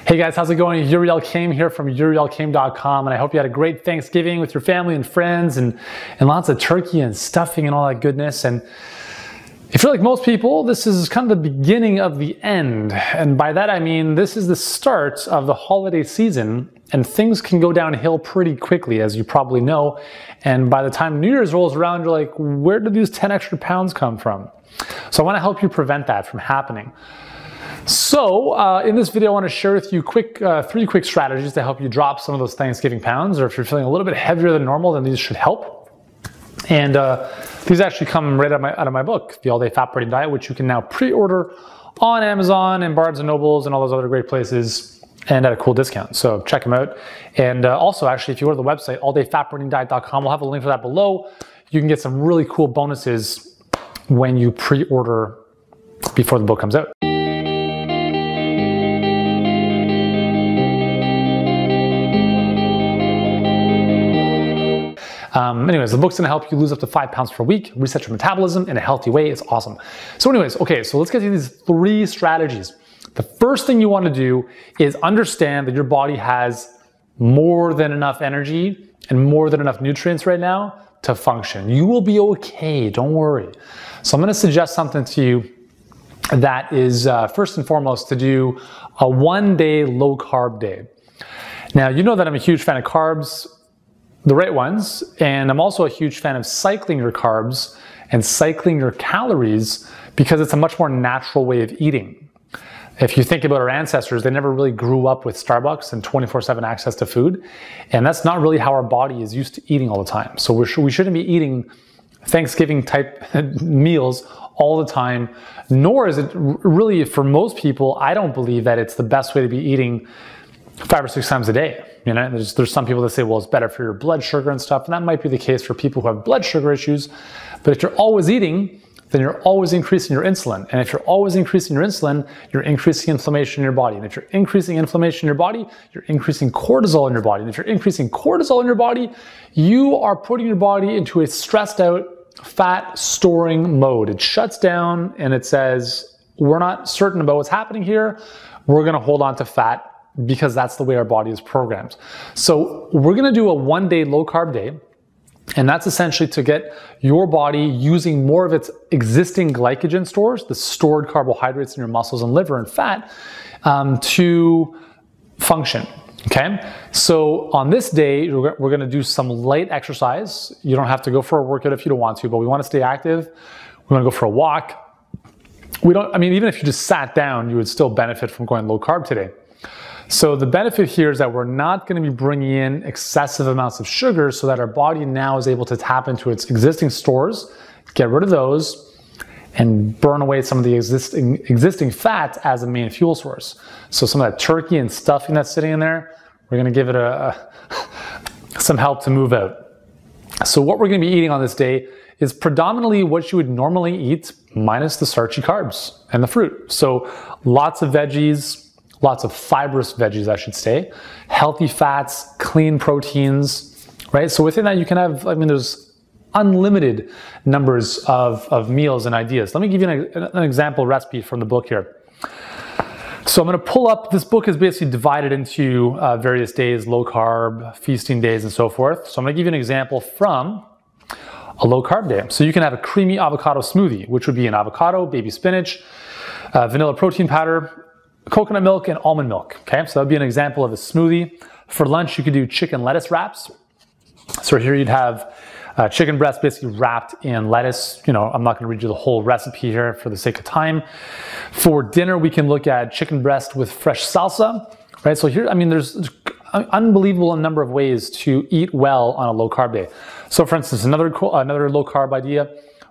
Hey guys, how's it going? Uriel Kame here from urielkame.com, and I hope you had a great Thanksgiving with your family and friends and lots of turkey and stuffing and all that goodness. And if you're like most people, this is kind of the beginning of the end. And by that I mean this is the start of the holiday season, and things can go downhill pretty quickly, as you probably know. And by the time New Year's rolls around, you're like, where did these 10 extra pounds come from? So I want to help you prevent that from happening. So in this video, I want to share with you three quick strategies to help you drop some of those Thanksgiving pounds, or if you're feeling a little bit heavier than normal, then these should help. And these actually come right out of my book, The All-Day Fat Burning Diet, which you can now pre-order on Amazon and Barnes & Nobles and all those other great places, and at a cool discount. So check them out. And also, actually, if you go to the website, alldayfatburningdiet.com, we'll have a link for that below. You can get some really cool bonuses when you pre-order before the book comes out. Anyways, the book's gonna help you lose up to 5 pounds per week, reset your metabolism in a healthy way. It's awesome. So anyways, okay, so let's get to these 3 strategies. The first thing you wanna do is understand that your body has more than enough energy and more than enough nutrients right now to function. You will be okay, don't worry. So I'm gonna suggest something to you that is first and foremost to do a 1-day low carb day. Now, you know that I'm a huge fan of carbs, the right ones, and I'm also a huge fan of cycling your carbs and cycling your calories because it's a much more natural way of eating. If you think about our ancestors, they never really grew up with Starbucks and 24/7 access to food, and that's not really how our body is used to eating all the time. So we shouldn't be eating Thanksgiving type meals all the time, nor is it really, for most people, I don't believe that it's the best way to be eating 5 or 6 times a day. You know, there's some people that say, well, it's better for your blood sugar and stuff, and that might be the case for people who have blood sugar issues. But if you're always eating, then you're always increasing your insulin. And if you're always increasing your insulin, you're increasing inflammation in your body. And if you're increasing inflammation in your body, you're increasing cortisol in your body. And if you're increasing cortisol in your body, you are putting your body into a stressed out fat storing mode. It shuts down and it says, we're not certain about what's happening here. We're gonna hold on to fat because that's the way our body is programmed. So we're gonna do a 1-day low carb day, and that's essentially to get your body using more of its existing glycogen stores, the stored carbohydrates in your muscles and liver and fat, to function, okay? So on this day, we're gonna do some light exercise. You don't have to go for a workout if you don't want to, but we wanna stay active. We wanna go for a walk. Even if you just sat down, you would still benefit from going low carb today. So the benefit here is that we're not going to be bringing in excessive amounts of sugar, so that our body now is able to tap into its existing stores, get rid of those, and burn away some of the existing fat as a main fuel source. So some of that turkey and stuffing that's sitting in there, we're going to give it some help to move out. So what we're going to be eating on this day is predominantly what you would normally eat, minus the starchy carbs and the fruit. So lots of veggies, lots of fibrous veggies, I should say, healthy fats, clean proteins, right? So within that you can have, there's unlimited numbers of meals and ideas. Let me give you an example recipe from the book here. So I'm gonna pull up, this book is basically divided into various days, low carb, feasting days, and so forth. So I'm gonna give you an example from a low carb day. So you can have a creamy avocado smoothie, which would be an avocado, baby spinach, vanilla protein powder, coconut milk, and almond milk, okay? So that would be an example of a smoothie. For lunch, you could do chicken lettuce wraps. So here you'd have chicken breast basically wrapped in lettuce. You know, I'm not gonna read you the whole recipe here for the sake of time. For dinner, we can look at chicken breast with fresh salsa, right? So here, there's an unbelievable number of ways to eat well on a low carb day. So for instance, another low carb idea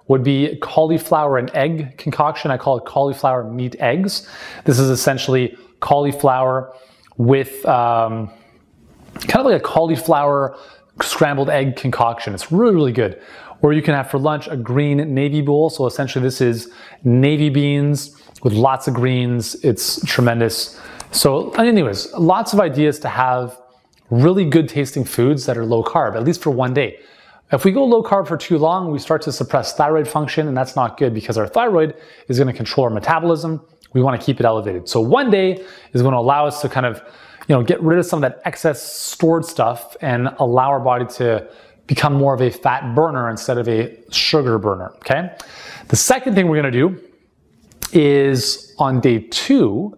would be cauliflower and egg concoction. I call it cauliflower meat eggs. This is essentially cauliflower with kind of like a cauliflower scrambled egg concoction. It's really, really good. Or you can have for lunch a green navy bowl. So essentially this is navy beans with lots of greens. It's tremendous. So anyways, lots of ideas to have really good tasting foods that are low carb, at least for 1 day. If we go low carb for too long, we start to suppress thyroid function, and that's not good because our thyroid is going to control our metabolism, we want to keep it elevated. So 1 day is going to allow us to kind of, get rid of some of that excess stored stuff and allow our body to become more of a fat burner instead of a sugar burner, okay? The second thing we're going to do is on day 2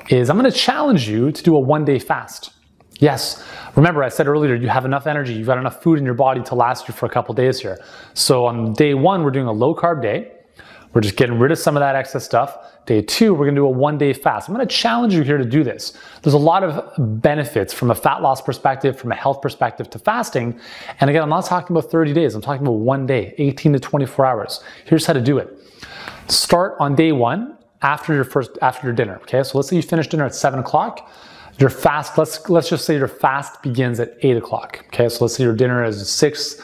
is I'm going to challenge you to do a 1 day fast. Yes, remember I said earlier, you have enough energy, you've got enough food in your body to last you for a couple days here. So on day 1, we're doing a low carb day. We're just getting rid of some of that excess stuff. Day 2, we're gonna do a 1 day fast. I'm gonna challenge you here to do this. There's a lot of benefits from a fat loss perspective, from a health perspective to fasting. And again, I'm not talking about 30 days, I'm talking about 1 day, 18 to 24 hours. Here's how to do it. Start on day 1 after your dinner, okay? So let's say you finish dinner at 7 o'clock. Your fast, let's just say your fast begins at 8 o'clock, okay? So let's say your dinner is 6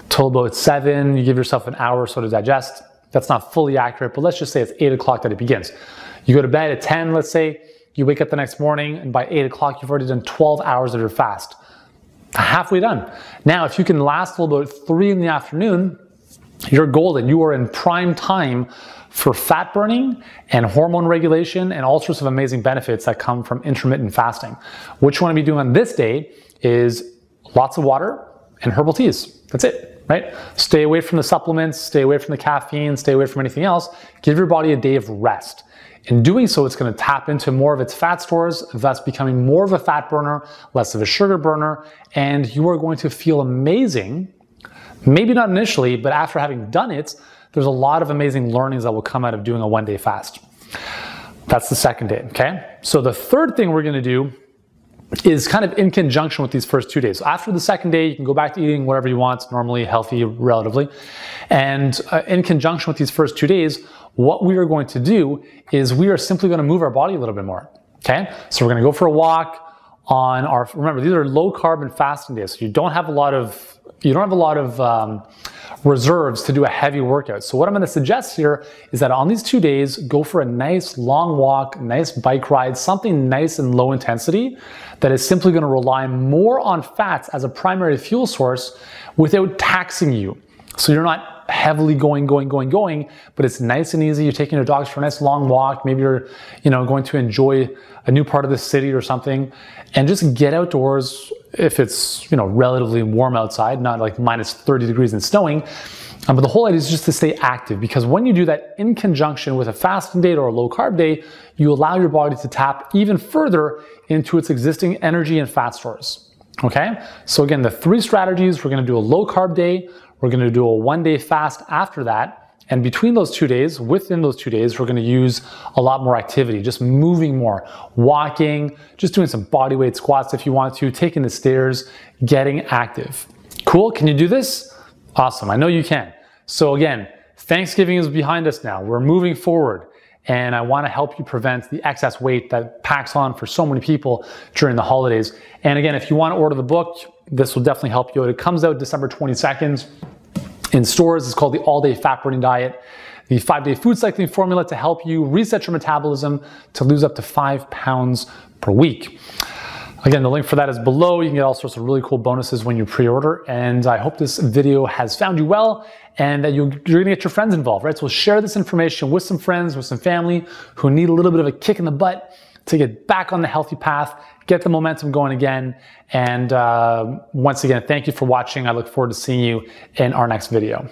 till about 7, you give yourself an hour or so to digest. That's not fully accurate, but let's just say it's 8 o'clock that it begins. You go to bed at 10, let's say, you wake up the next morning, and by 8 o'clock, you've already done 12 hours of your fast. Halfway done. Now, if you can last till about 3 in the afternoon, you're golden. You are in prime time for fat burning and hormone regulation and all sorts of amazing benefits that come from intermittent fasting. What you want to be doing on this day is lots of water and herbal teas. That's it, right? Stay away from the supplements, stay away from the caffeine, stay away from anything else. Give your body a day of rest. In doing so, it's going to tap into more of its fat stores, thus becoming more of a fat burner, less of a sugar burner, and you are going to feel amazing. Maybe not initially, but after having done it, there's a lot of amazing learnings that will come out of doing a 1 day fast. That's the second day, okay? So the third thing we're gonna do is kind of in conjunction with these first 2 days. So after the second day, you can go back to eating whatever you want, normally healthy, relatively. And in conjunction with these first 2 days, what we are going to do is we are simply gonna move our body a little bit more, okay? So we're gonna go for a walk on our, remember, these are low carb and fasting days, so you don't have a lot of reserves to do a heavy workout. So what I'm going to suggest here is that on these 2 days, go for a nice long walk, nice bike ride, something nice and low intensity that is simply going to rely more on fats as a primary fuel source without taxing you. So you're not heavily going, but it's nice and easy. You're taking your dogs for a nice long walk. Maybe you're, going to enjoy a new part of the city or something, and just get outdoors if it's, relatively warm outside, not like minus 30 degrees and snowing. But the whole idea is just to stay active, because when you do that in conjunction with a fasting day or a low carb day, you allow your body to tap even further into its existing energy and fat stores. Okay? So again, the 3 strategies, we're gonna do a low carb day, we're gonna do a 1 day fast after that, and between those 2 days, within those 2 days, we're gonna use a lot more activity, just moving more, walking, just doing some body weight squats if you want to, taking the stairs, getting active. Cool, can you do this? Awesome, I know you can. So again, Thanksgiving is behind us now. We're moving forward, and I wanna help you prevent the excess weight that packs on for so many people during the holidays. And again, if you wanna order the book, this will definitely help you out. It comes out December 22nd. In stores, it's called the All-Day Fat Burning Diet, the 5-day food cycling formula to help you reset your metabolism to lose up to 5 pounds per week. Again, the link for that is below. You can get all sorts of really cool bonuses when you pre-order. And I hope this video has found you well and that you're gonna get your friends involved, right? So share this information with some friends, with some family who need a little bit of a kick in the butt to get back on the healthy path, get the momentum going again. And once again, thank you for watching. I look forward to seeing you in our next video.